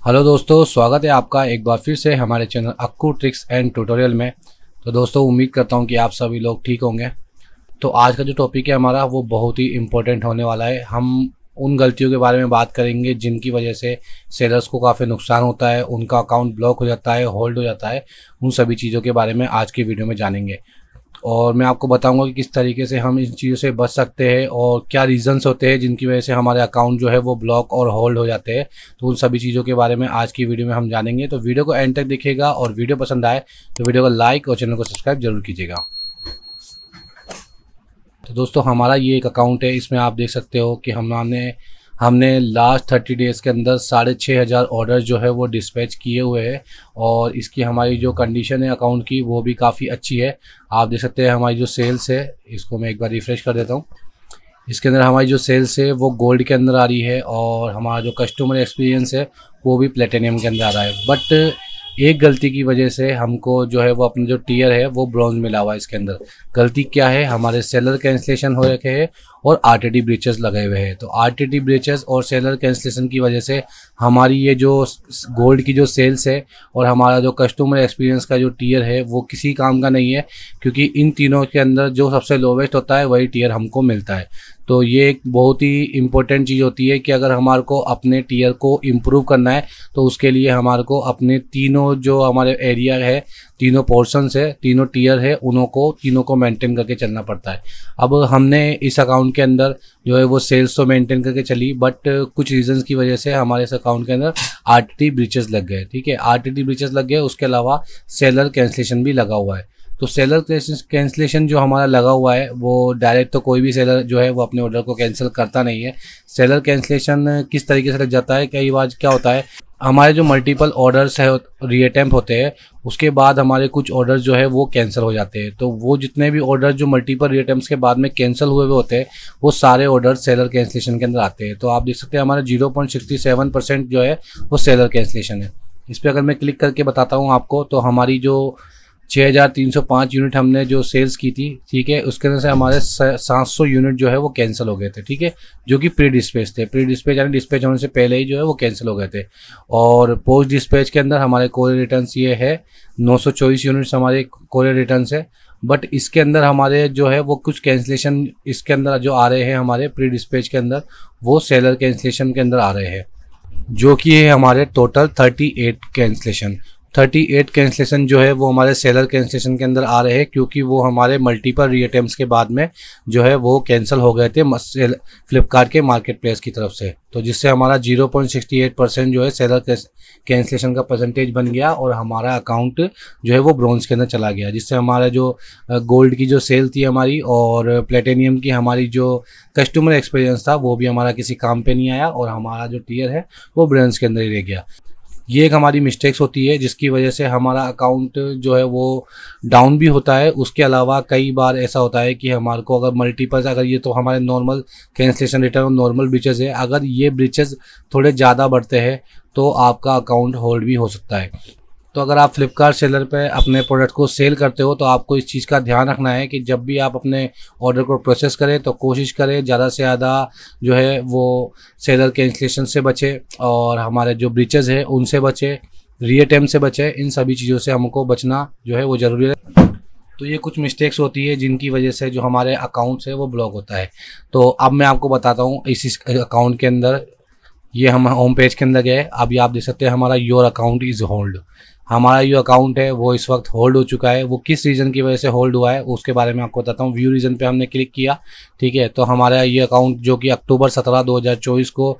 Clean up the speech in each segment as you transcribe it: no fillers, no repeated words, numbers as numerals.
Hello दोस्तों, स्वागत है आपका एक बार फिर से हमारे channel Akku tricks and tutorial में। तो दोस्तों, उम्मीद करता हूं कि आप सभी लोग ठीक होंगे। तो आज का जो टॉपिक है हमारा वो बहुत ही इम्पोर्टेंट होने वाला है। हम उन गलतियों के बारे में बात करेंगे जिनकी वजह से सेलर्स को काफ़ी नुकसान होता है, उनका अकाउंट ब्लॉक हो जाता है, होल्ड हो जाता है। उन सभी चीज़ों के बारे में आज की वीडियो में जानेंगे और मैं आपको बताऊंगा कि किस तरीके से हम इन चीज़ों से बच सकते हैं और क्या रीजंस होते हैं जिनकी वजह से हमारे अकाउंट जो है वो ब्लॉक और होल्ड हो जाते हैं। तो उन सभी चीज़ों के बारे में आज की वीडियो में हम जानेंगे। तो वीडियो को एंड तक देखिएगा और वीडियो पसंद आए तो वीडियो को लाइक और चैनल को सब्सक्राइब जरूर कीजिएगा। तो दोस्तों, हमारा ये एक अकाउंट है। इसमें आप देख सकते हो कि हमने लास्ट 30 डेज़ के अंदर 6,500 ऑर्डर जो है वो डिस्पैच किए हुए हैं और इसकी हमारी जो कंडीशन है अकाउंट की वो भी काफ़ी अच्छी है। आप देख सकते हैं हमारी जो सेल्स है, इसको मैं एक बार रिफ्रेश कर देता हूँ। इसके अंदर हमारी जो सेल्स है वो गोल्ड के अंदर आ रही है और हमारा जो कस्टमर एक्सपीरियंस है वो भी प्लेटिनियम के अंदर आ रहा है। बट एक गलती की वजह से हमको जो है वो अपना जो टियर है वो ब्रॉन्ज मिला हुआ है। इसके अंदर गलती क्या है, हमारे सेलर कैंसिलेशन हो रखे हैं और आरटीडी ब्रीचेस लगे हुए हैं। तो आरटीडी ब्रीचेस और सेलर कैंसिलेशन की वजह से हमारी ये जो गोल्ड की जो सेल्स है और हमारा जो कस्टमर एक्सपीरियंस का जो टियर है वो किसी काम का नहीं है, क्योंकि इन तीनों के अंदर जो सबसे लोवेस्ट होता है वही टियर हमको मिलता है। तो ये एक बहुत ही इम्पोर्टेंट चीज़ होती है कि अगर हमारे को अपने टियर को इम्प्रूव करना है तो उसके लिए हमारे को अपने तीनों जो हमारे एरिया है, तीनों पोर्शंस है, तीनों टियर है, तीनों को मेंटेन करके चलना पड़ता है। अब हमने इस अकाउंट के अंदर जो है वो सेल्स तो मेंटेन करके चली, बट कुछ रीजंस की वजह से हमारे इस अकाउंट के अंदर आरटीडी ब्रीचेस लग गए। ठीक है, आरटीडी ब्रीचेस लग गए, उसके अलावा सेलर कैंसिलेशन भी लगा हुआ है। तो सेलर कैंसिलेशन जो हमारा लगा हुआ है वो डायरेक्ट तो कोई भी सेलर जो है वो अपने ऑर्डर को कैंसिल करता नहीं है। सेलर कैंसिलेशन किस तरीके से लग जाता है, कई बार क्या होता है, हमारे जो मल्टीपल ऑर्डर्स है रीअटेम्प्ट होते हैं उसके बाद हमारे कुछ ऑर्डर जो है वो कैंसिल हो जाते हैं। तो वो जितने भी ऑर्डर जो मल्टीपल रीअटेम्प्ट्स के बाद में कैंसिल हुए हुए होते हैं वो सारे ऑर्डर सेलर कैंसिलेशन के अंदर आते हैं। तो आप देख सकते हैं हमारा 0.67% जो है वो सेलर कैंसिलेशन है। इस पर अगर मैं क्लिक करके बताता हूँ आपको, तो हमारी जो 6,305 यूनिट हमने जो सेल्स की थी, ठीक है, उसके अंदर से हमारे 700 यूनिट जो है वो कैंसिल हो गए थे। ठीक है, जो कि प्री डिस्पैच थे। प्री डिस्पैच यानी डिस्पैच होने से पहले ही जो है वो कैंसिल हो गए थे। और पोस्ट डिस्पैच के अंदर हमारे कोरियर रिटर्न्स ये है 924 यूनिट्स हमारे कोरियर रिटर्न्स है। बट इसके अंदर हमारे जो है वो कुछ कैंसिलेशन इसके अंदर जो आ रहे हैं हमारे प्री डिस्पैच के अंदर वो सेलर कैंसिलेशन के अंदर आ रहे हैं, जो कि है हमारे टोटल 38 कैंसिलेशन जो है वो हमारे सेलर कैंसिलेशन के अंदर आ रहे हैं, क्योंकि वो हमारे मल्टीपल रीअटेम्प्ट्स के बाद में जो है वो कैंसिल हो गए थे फ्लिपकार्ट के मार्केट प्लेस की तरफ से। तो जिससे हमारा 0.68% जो है सेलर कैंसिलेशन का परसेंटेज बन गया और हमारा अकाउंट जो है वो ब्रॉन्ज के अंदर चला गया, जिससे हमारा जो गोल्ड की जो सेल थी हमारी और प्लेटिनियम की हमारी जो कस्टमर एक्सपीरियंस था वो भी हमारा किसी काम पे नहीं आया और हमारा जो टियर है वो ब्रॉन्ज के अंदर ही रह गया। ये एक हमारी मिस्टेक्स होती है जिसकी वजह से हमारा अकाउंट जो है वो डाउन भी होता है। उसके अलावा कई बार ऐसा होता है कि हमारे को अगर मल्टीपल्स, अगर ये तो हमारे नॉर्मल कैंसिलेशन रिटर्न और नॉर्मल ब्रीचेस है, अगर ये ब्रीचेस थोड़े ज़्यादा बढ़ते हैं तो आपका अकाउंट होल्ड भी हो सकता है। तो अगर आप फ्लिपकार्ट सेलर पे अपने प्रोडक्ट को सेल करते हो तो आपको इस चीज़ का ध्यान रखना है कि जब भी आप अपने ऑर्डर को प्रोसेस करें तो कोशिश करें ज़्यादा से ज़्यादा जो है वो सेलर कैंसिलेशन से बचे और हमारे जो ब्रीचेस है उनसे बचे, रीअटेम्प्ट से बचे। इन सभी चीज़ों से हमको बचना जो है वो ज़रूरी है। तो ये कुछ मिस्टेक्स होती है जिनकी वजह से जो हमारे अकाउंट्स है वो ब्लॉक होता है। तो अब मैं आपको बताता हूँ इस अकाउंट के अंदर, ये हम होम पेज के अंदर गए। अभी आप देख सकते हैं हमारा योर अकाउंट इज़ होल्ड। हमारा जो अकाउंट है वो इस वक्त होल्ड हो चुका है। वो किस रीज़न की वजह से होल्ड हुआ है उसके बारे में आपको बताता हूँ। व्यू रीज़न पे हमने क्लिक किया, ठीक है, तो हमारा ये अकाउंट जो कि अक्टूबर 17, 2024 को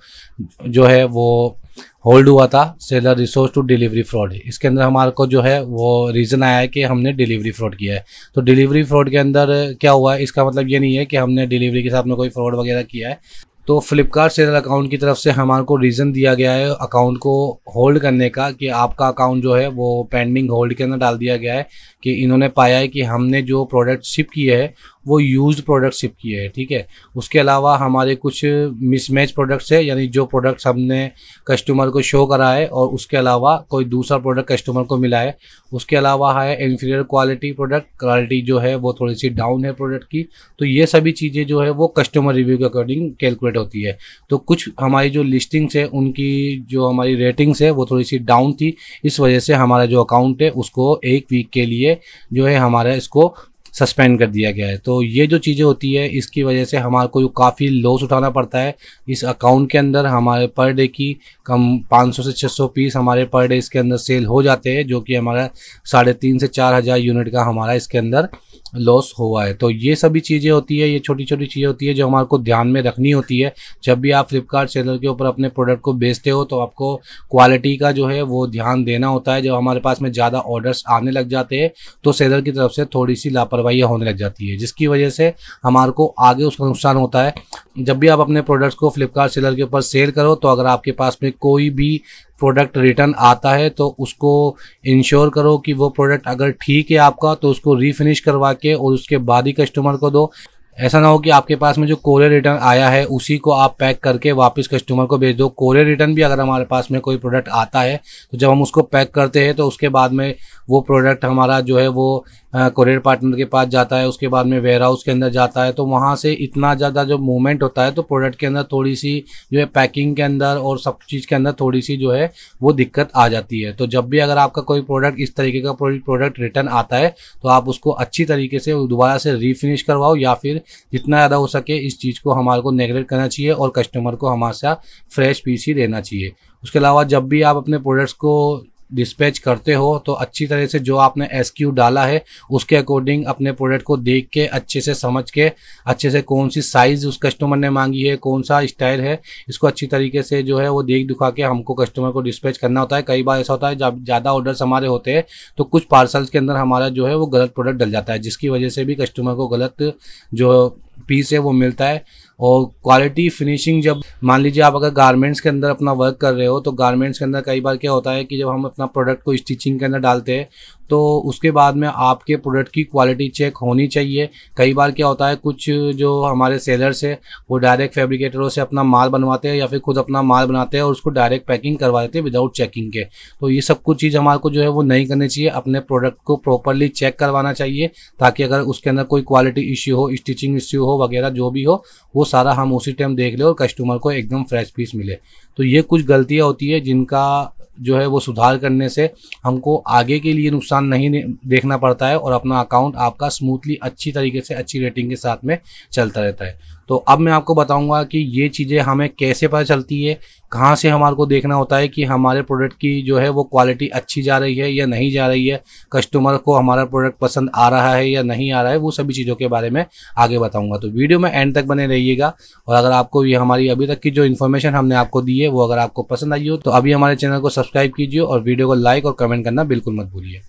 जो है वो होल्ड हुआ था, seller resource to delivery fraud. इसके अंदर हमारे को जो है वो रीज़न आया है कि हमने डिलीवरी फ्रॉड किया है। तो डिलीवरी फ्रॉड के अंदर क्या हुआ है, इसका मतलब ये नहीं है कि हमने डिलीवरी के साथ में कोई फ्रॉड वगैरह किया है। तो फ्लिपकार्ट सेलर अकाउंट की तरफ से हमारे को रीज़न दिया गया है अकाउंट को होल्ड करने का, कि आपका अकाउंट जो है वो पेंडिंग होल्ड के अंदर डाल दिया गया है, कि इन्होंने पाया है कि हमने जो प्रोडक्ट शिप किए हैं वो यूज्ड प्रोडक्ट शिप किए हैं, ठीक है। उसके अलावा हमारे कुछ मिसमैच प्रोडक्ट्स है, यानी जो प्रोडक्ट्स हमने कस्टमर को शो करा है और उसके अलावा कोई दूसरा प्रोडक्ट कस्टमर को मिला है। उसके अलावा है इन्फीरियर क्वालिटी प्रोडक्ट, क्वालिटी जो है वो थोड़ी सी डाउन है प्रोडक्ट की। तो ये सभी चीज़ें जो है वो कस्टमर रिव्यू के अकॉर्डिंग कैलकुलेट होती है। तो कुछ हमारी जो लिस्टिंग्स है उनकी जो हमारी रेटिंग्स है वो थोड़ी सी डाउन थी, इस वजह से हमारा जो अकाउंट है उसको 1 वीक के लिए जो है हमारा इसको सस्पेंड कर दिया गया है। तो ये जो चीज़ें होती है इसकी वजह से हमारे को काफ़ी लॉस उठाना पड़ता है इस अकाउंट के अंदर। हमारे पर डे की कम 500 से 600 पीस हमारे पर डे इसके अंदर सेल हो जाते हैं, जो कि हमारा 3,500 से 4,000 यूनिट का हमारा इसके अंदर लॉस हुआ है। तो ये सभी चीज़ें होती है, ये छोटी छोटी चीज़ें होती है जो हमारे को ध्यान में रखनी होती है। जब भी आप फ्लिपकार्ट सेलर के ऊपर अपने प्रोडक्ट को बेचते हो तो आपको क्वालिटी का जो है वो ध्यान देना होता है। जब हमारे पास में ज़्यादा ऑर्डर्स आने लग जाते हैं तो सेलर की तरफ से थोड़ी सी लापरवाही होने लग जाती है, जिसकी वजह से हमारे को आगे उसका नुकसान होता है। जब भी आप अपने प्रोडक्ट्स को फ्लिपकार्ट सेलर के ऊपर सेल करो तो अगर आपके पास में कोई भी प्रोडक्ट रिटर्न आता है तो उसको इंश्योर करो कि वो प्रोडक्ट अगर ठीक है आपका तो उसको रीफिनिश करवा के और उसके बाद ही कस्टमर को दो। ऐसा ना हो कि आपके पास में जो कोरियर रिटर्न आया है उसी को आप पैक करके वापस कस्टमर को भेज दो। कोरियर रिटर्न भी अगर हमारे पास में कोई प्रोडक्ट आता है तो जब हम उसको पैक करते हैं तो उसके बाद में वो प्रोडक्ट हमारा जो है वो कोरियर पार्टनर के पास जाता है, उसके बाद में वेयर हाउस के अंदर जाता है। तो वहाँ से इतना ज़्यादा जो मूवमेंट होता है तो प्रोडक्ट के अंदर थोड़ी सी जो है पैकिंग के अंदर और सब चीज़ के अंदर थोड़ी सी जो है वो दिक्कत आ जाती है। तो जब भी अगर आपका कोई प्रोडक्ट इस तरीके का प्रोडक्ट रिटर्न आता है तो आप उसको अच्छी तरीके से दोबारा से रीफिनिश करवाओ, या फिर जितना ज़्यादा हो सके इस चीज़ को हमारे को नेगलेक्ट करना चाहिए और कस्टमर को हमारे साथ फ्रेश पीस ही देना चाहिए। उसके अलावा जब भी आप अपने प्रोडक्ट्स को डिस्पैच करते हो तो अच्छी तरह से जो आपने SKU डाला है उसके अकॉर्डिंग अपने प्रोडक्ट को देख के अच्छे से समझ के अच्छे से कौन सी साइज़ उस कस्टमर ने मांगी है, कौन सा स्टाइल है, इसको अच्छी तरीके से जो है वो देख दिखा के हमको कस्टमर को डिस्पैच करना होता है। कई बार ऐसा होता है जब ज़्यादा ऑर्डर्स हमारे होते हैं तो कुछ पार्सल्स के अंदर हमारा जो है वो गलत प्रोडक्ट डल जाता है, जिसकी वजह से भी कस्टमर को गलत जो पीस है वो मिलता है। और क्वालिटी फिनिशिंग, जब मान लीजिए आप अगर गारमेंट्स के अंदर अपना वर्क कर रहे हो तो गारमेंट्स के अंदर कई बार क्या होता है कि जब हम अपना प्रोडक्ट को स्टिचिंग के अंदर डालते हैं तो उसके बाद में आपके प्रोडक्ट की क्वालिटी चेक होनी चाहिए। कई बार क्या होता है कुछ जो हमारे सेलर्स है वो डायरेक्ट फैब्रिकेटरों से अपना माल बनवाते हैं या फिर खुद अपना माल बनाते हैं और उसको डायरेक्ट पैकिंग करवा देते हैं विदाउट चेकिंग के। तो ये सब कुछ चीज़ हमारे को जो है वो नहीं करनी चाहिए, अपने प्रोडक्ट को प्रॉपरली चेक करवाना चाहिए ताकि अगर उसके अंदर कोई क्वालिटी इश्यू हो, स्टिचिंग इश्यू हो वगैरह जो भी हो वो सारा हम उसी टाइम देख ले और कस्टमर को एकदम फ्रेश पीस मिले। तो ये कुछ गलतियाँ होती है जिनका जो है वो सुधार करने से हमको आगे के लिए नुकसान नहीं देखना पड़ता है और अपना अकाउंट आपका स्मूथली अच्छी तरीके से अच्छी रेटिंग के साथ में चलता रहता है। तो अब मैं आपको बताऊंगा कि ये चीज़ें हमें कैसे पता चलती है, कहाँ से हमारे को देखना होता है कि हमारे प्रोडक्ट की जो है वो क्वालिटी अच्छी जा रही है या नहीं जा रही है, कस्टमर को हमारा प्रोडक्ट पसंद आ रहा है या नहीं आ रहा है, वो सभी चीज़ों के बारे में आगे बताऊंगा। तो वीडियो में एंड तक बने रहिएगा। और अगर आपको ये हमारी अभी तक की जो इन्फॉर्मेशन हमने आपको दी है वो अगर आपको पसंद आई हो तो अभी हमारे चैनल को सब्सक्राइब कीजिए और वीडियो को लाइक और कमेंट करना बिल्कुल मत भूलिए।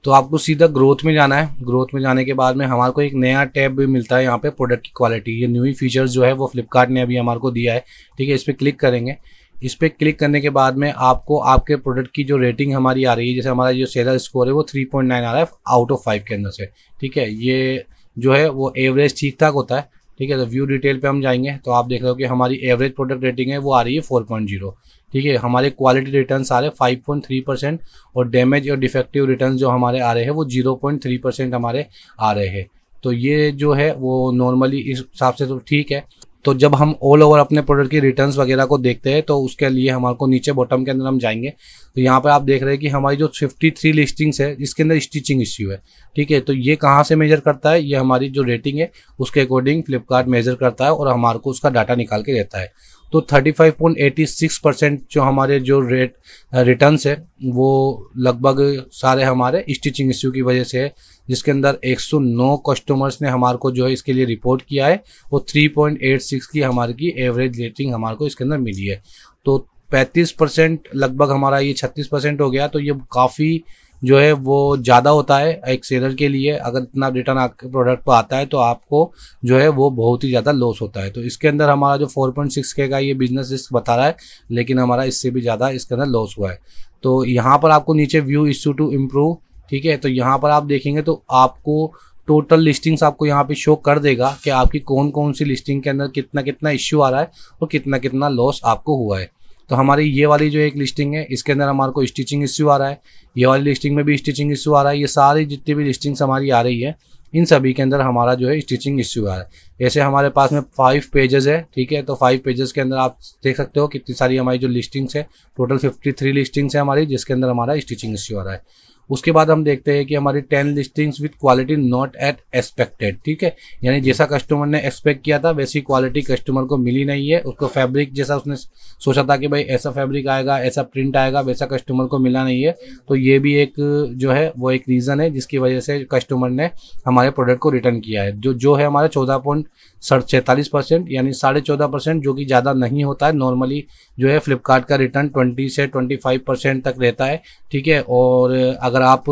तो आपको सीधा ग्रोथ में जाना है। ग्रोथ में जाने के बाद में हमारे को एक नया टैब भी मिलता है यहाँ पे, प्रोडक्ट की क्वालिटी। ये न्यू फीचर्स जो है वो फ्लिपकार्ट ने अभी हमारे को दिया है, ठीक है। इस पर क्लिक करेंगे। इस पर क्लिक करने के बाद में आपको आपके प्रोडक्ट की जो रेटिंग हमारी आ रही है, जैसे हमारा जो सेलर स्कोर है वो 3.9 आ रहा है आउट ऑफ 5 के अंदर से, ठीक है। ये जो है वो एवरेज ठीक ठाक होता है, ठीक है। तो व्यू डिटेल पे हम जाएंगे तो आप देख रहे हो कि हमारी एवरेज प्रोडक्ट रेटिंग है वो आ रही है 4.0, ठीक है। हमारे क्वालिटी रिटर्न्स आ रहे हैं 5.3% और डैमेज और डिफेक्टिव रिटर्न्स जो हमारे आ रहे हैं वो 0.3% हमारे आ रहे हैं। तो ये जो है वो नॉर्मली इस हिसाब से तो ठीक है। तो जब हम ऑल ओवर अपने प्रोडक्ट की रिटर्न्स वगैरह को देखते हैं तो उसके लिए हमारे को नीचे बॉटम के अंदर हम जाएंगे तो यहाँ पे आप देख रहे हैं कि हमारी जो 53 लिस्टिंग्स है जिसके अंदर स्टिचिंग इश्यू है, ठीक है। तो ये कहाँ से मेजर करता है, ये हमारी जो रेटिंग है उसके अकॉर्डिंग फ्लिपकार्ट मेजर करता है और हमारे को उसका डाटा निकाल के देता है। तो 35.86% जो हमारे जो रिटर्न्स है वो लगभग सारे हमारे स्टिचिंग इश्यू की वजह से है, जिसके अंदर 109 कस्टमर्स ने हमारे को जो है इसके लिए रिपोर्ट किया है। वो 3.86 की हमारे की एवरेज रेटिंग हमारे को इसके अंदर मिली है। तो 35% लगभग हमारा ये 36% हो गया। तो ये काफ़ी जो है वो ज़्यादा होता है एक सेलर के लिए। अगर इतना रिटर्न आपके प्रोडक्ट पर आता है तो आपको जो है वो बहुत ही ज़्यादा लॉस होता है। तो इसके अंदर हमारा जो 4.6K का ये बिजनेस रिस्क बता रहा है, लेकिन हमारा इससे भी ज़्यादा इसके अंदर लॉस हुआ है। तो यहाँ पर आपको नीचे व्यू इश्यू टू इम्प्रूव, ठीक है। तो यहाँ पर आप देखेंगे तो आपको टोटल लिस्टिंग्स आपको यहाँ पे शो कर देगा कि आपकी कौन कौन सी लिस्टिंग के अंदर कितना कितना इश्यू आ रहा है और कितना कितना लॉस आपको हुआ है। तो हमारी ये वाली जो एक लिस्टिंग है इसके अंदर हमारे को स्टिचिंग इश्यू आ रहा है, ये वाली लिस्टिंग में भी स्टिचिंग इश्यू आ रहा है, ये सारी जितनी भी लिस्टिंग्स हमारी आ रही है इन सभी के अंदर हमारा जो है स्टिचिंग इश्यू आ रहा है। ऐसे हमारे पास में 5 पेजेस है, ठीक है। तो 5 पेजेस के अंदर आप देख सकते हो कितनी सारी हमारी जो लिस्टिंग्स है, टोटल 53 लिस्टिंग्स है हमारी जिसके अंदर हमारा स्टिचिंग इश्यू आ रहा है। उसके बाद हम देखते हैं कि हमारी 10 listings with quality not at expected, ठीक है। यानी जैसा कस्टमर ने एक्सपेक्ट किया था वैसी क्वालिटी कस्टमर को मिली नहीं है। उसको फैब्रिक जैसा उसने सोचा था कि भाई ऐसा फैब्रिक आएगा, ऐसा प्रिंट आएगा, वैसा कस्टमर को मिला नहीं है। तो ये भी एक जो है वो एक रीज़न है जिसकी वजह से कस्टमर ने हमारे प्रोडक्ट को रिटर्न किया है। जो है हमारा 14.46% यानी 14.5%, जो कि ज़्यादा नहीं होता है। नॉर्मली जो है फ्लिपकार्ट का रिटर्न 20 से 25% तक रहता है, ठीक है। और अगर आप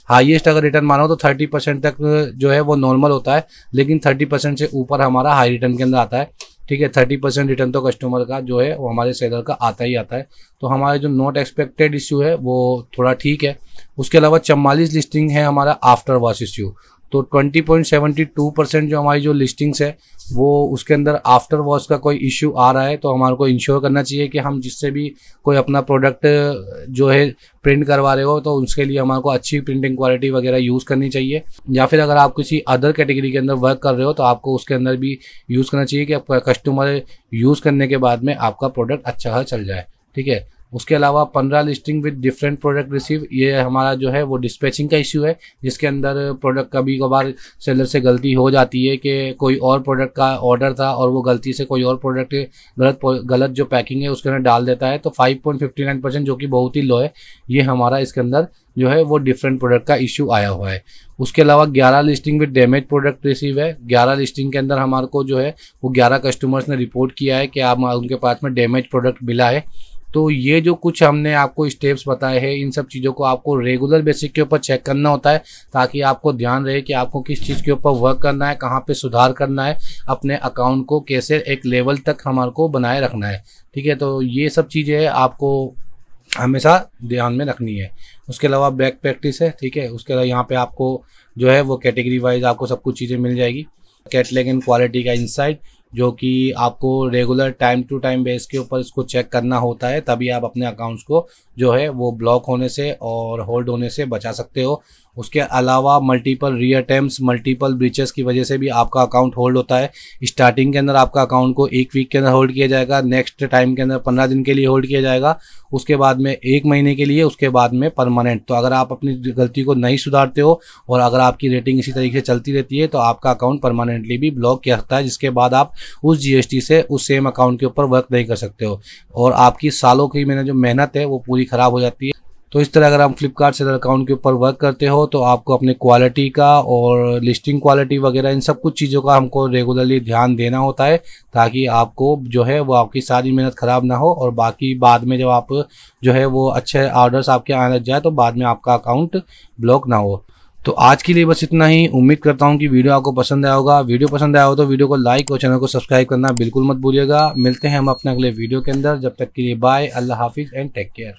हाईएस्ट अगर रिटर्न मानो तो 30% तक जो है वो नॉर्मल होता है, लेकिन 30% से ऊपर हमारा हाई रिटर्न के अंदर आता है, ठीक है। 30% रिटर्न तो कस्टमर का जो है वो हमारे सेलर का आता ही आता है। तो हमारे जो नॉट एक्सपेक्टेड इश्यू है वो थोड़ा ठीक है। उसके अलावा 44 लिस्टिंग है हमारा आफ्टर वॉश इश्यू। तो 20.72% जो हमारी जो लिस्टिंग्स है वो उसके अंदर आफ्टर वॉश का कोई इश्यू आ रहा है। तो हमारे को इंश्योर करना चाहिए कि हम जिससे भी कोई अपना प्रोडक्ट जो है प्रिंट करवा रहे हो तो उसके लिए हमारे को अच्छी प्रिंटिंग क्वालिटी वगैरह यूज़ करनी चाहिए। या फिर अगर आप किसी अदर कैटेगरी के अंदर वर्क कर रहे हो तो आपको उसके अंदर भी यूज़ करना चाहिए कि आपका कस्टमर यूज़ करने के बाद में आपका प्रोडक्ट अच्छा चल जाए, ठीक है। उसके अलावा 15 listing with different product receive, ये हमारा जो है वो डिस्पैचिंग का इश्यू है जिसके अंदर प्रोडक्ट कभी कभार सेलर से गलती हो जाती है कि कोई और प्रोडक्ट का ऑर्डर था और वो गलती से कोई और प्रोडक्ट गलत जो पैकिंग है उसके अंदर डाल देता है। तो 5.59% जो कि बहुत ही लो है, ये हमारा इसके अंदर जो है वो डिफरेंट प्रोडक्ट का इश्यू आया हुआ है। उसके अलावा 11 listing with damage product receive है। 11 लिस्टिंग के अंदर हमारे को जो है वो 11 कस्टमर्स ने रिपोर्ट किया है कि आप उनके पास में डैमेज प्रोडक्ट मिला है। तो ये जो कुछ हमने आपको स्टेप्स बताए हैं इन सब चीज़ों को आपको रेगुलर बेसिक के ऊपर चेक करना होता है ताकि आपको ध्यान रहे कि आपको किस चीज़ के ऊपर वर्क करना है, कहाँ पे सुधार करना है, अपने अकाउंट को कैसे एक लेवल तक हमारे को बनाए रखना है, ठीक है। तो ये सब चीज़ें आपको हमेशा ध्यान में रखनी है। उसके अलावा बैक प्रैक्टिस है, ठीक है। उसके अलावा यहाँ पे आपको जो है वो कैटेगरी वाइज आपको सब कुछ चीज़ें मिल जाएगी। कैटलॉग एंड क्वालिटी का इंसाइट जो कि आपको regular time to time base के ऊपर इसको चेक करना होता है, तभी आप अपने अकाउंट्स को जो है वो ब्लॉक होने से और होल्ड होने से बचा सकते हो। उसके अलावा मल्टीपल रीअटेम्प्ट्स, मल्टीपल ब्रीचेस की वजह से भी आपका अकाउंट होल्ड होता है। स्टार्टिंग के अंदर आपका अकाउंट को 1 वीक के अंदर होल्ड किया जाएगा, नेक्स्ट टाइम के अंदर 15 दिन के लिए होल्ड किया जाएगा, उसके बाद में 1 महीने के लिए, उसके बाद में परमानेंट। तो अगर आप अपनी गलती को नहीं सुधारते हो और अगर आपकी रेटिंग इसी तरीके से चलती रहती है तो आपका अकाउंट परमानेंटली भी ब्लॉक किया जाता है, जिसके बाद आप उस GST से उस सेम अकाउंट के ऊपर वर्क नहीं कर सकते हो और आपकी सालों की जो मेहनत है वो पूरी खराब हो जाती है। तो इस तरह अगर हम फ्लिपकार्ट सेलर अकाउंट के ऊपर वर्क करते हो तो आपको अपने क्वालिटी का और लिस्टिंग क्वालिटी वगैरह इन सब कुछ चीज़ों का हमको रेगुलरली ध्यान देना होता है ताकि आपको जो है वो आपकी सारी मेहनत ख़राब ना हो और बाकी बाद में जब आप जो है वो अच्छे ऑर्डर्स आपके आने लग जाए तो बाद में आपका अकाउंट ब्लॉक ना हो। तो आज के लिए बस इतना ही। उम्मीद करता हूँ कि वीडियो आपको पसंद आया होगा। वीडियो पसंद आया हो तो वीडियो को लाइक और चैनल को सब्सक्राइब करना बिल्कुल मत भूलिएगा। मिलते हैं हम अपने अगले वीडियो के अंदर, जब तक के लिए बाय, अल्लाह हाफिज़ एंड टेक केयर।